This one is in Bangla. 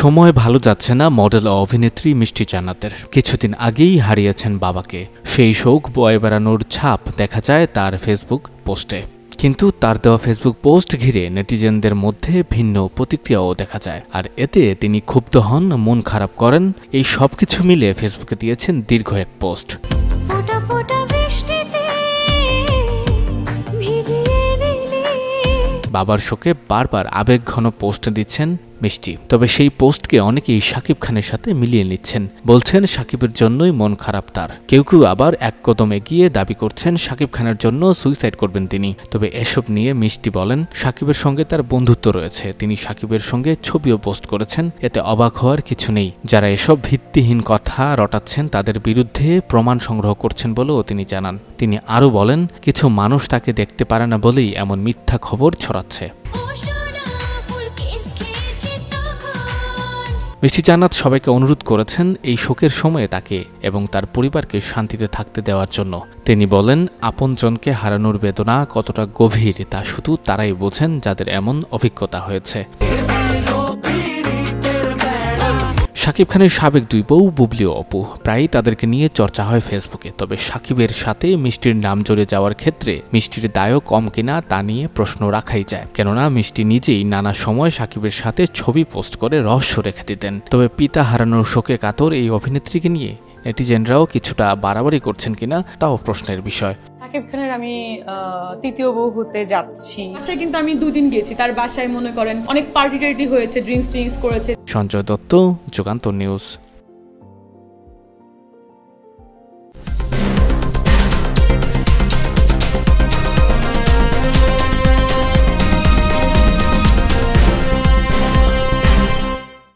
সময় ভালো যাচ্ছে না মডেল ও অভিনেত্রী মিষ্টি জান্নাতের। কিছুদিন আগেই হারিয়েছেন বাবাকে। সেই শোক বয়ে বেড়ানোর ছাপ দেখা যায় তার ফেসবুক পোস্টে। কিন্তু তার দেওয়া ফেসবুক পোস্ট ঘিরে নেটিজেনদের মধ্যে ভিন্ন প্রতিক্রিয়াও দেখা যায়। আর এতে তিনি ক্ষুব্ধ হন, মন খারাপ করেন। এই সবকিছু মিলে ফেসবুকে দিয়েছেন দীর্ঘ এক পোস্ট। বাবার শোকে বারবার আবেগঘন পোস্ট দিচ্ছেন মিষ্টি। তবে সেই পোস্টকে অনেকেই শাকিব খানের সাথে মিলিয়ে নিচ্ছেন, বলছেন শাকিবের জন্যই মন খারাপ তার। কেউ কেউ আবার এক কদম এগিয়ে দাবি করছেন শাকিব খানের জন্য সুইসাইড করবেন তিনি। তবে এসব নিয়ে মিষ্টি বলেন, শাকিবের সঙ্গে তার বন্ধুত্ব রয়েছে, তিনি শাকিবের সঙ্গে ছবিও পোস্ট করেছেন, এতে অবাক হওয়ার কিছু নেই। যারা এসব ভিত্তিহীন কথা রটাচ্ছেন তাদের বিরুদ্ধে প্রমাণ সংগ্রহ করছেন বলেও তিনি জানান। তিনি আরও বলেন, কিছু মানুষ তাকে দেখতে পারে না বলেই এমন মিথ্যা খবর ছড়াচ্ছে। মিষ্টি জান্নাত সবাইকে অনুরোধ করেছেন এই শোকের সময়ে তাকে এবং তার পরিবারকে শান্তিতে থাকতে দেওয়ার জন্য। তিনি বলেন, আপনজনকে হারানোর বেদনা কতটা গভীর তা শুধু তারাই বোঝেন যাদের এমন অভিজ্ঞতা হয়েছে। শাকিব খানের সাবেক দুই বউ বুবলি ও অপু, প্রায়ই তাদেরকে নিয়ে চর্চা হয় ফেসবুকে। তবে শাকিবের সাথে মিষ্টির নাম জড়ে যাওয়ার ক্ষেত্রে মিষ্টির দায়ও কম কিনা তা নিয়ে প্রশ্ন রাখাই যায়। কেননা মিষ্টি নিজেই নানা সময় শাকিবের সাথে ছবি পোস্ট করে রহস্য রেখে দিতেন। তবে পিতা হারানোর শোকে কাতর এই অভিনেত্রীকে নিয়ে নেটিজেনরাও কিছুটা বাড়াবাড়ি করছেন কিনা তাও প্রশ্নের বিষয়। শাকিব খানের আমি তৃতীয় বউ হতে যাচ্ছি। বাসায় কিন্তু আমি 2 দিন গেছি তার বাসায়, মনে করেন অনেক পার্টি টার্টি হয়েছে, ড্রিঙ্কস করেছে। সঞ্জয় দত্ত, যুগান্তর নিউজ।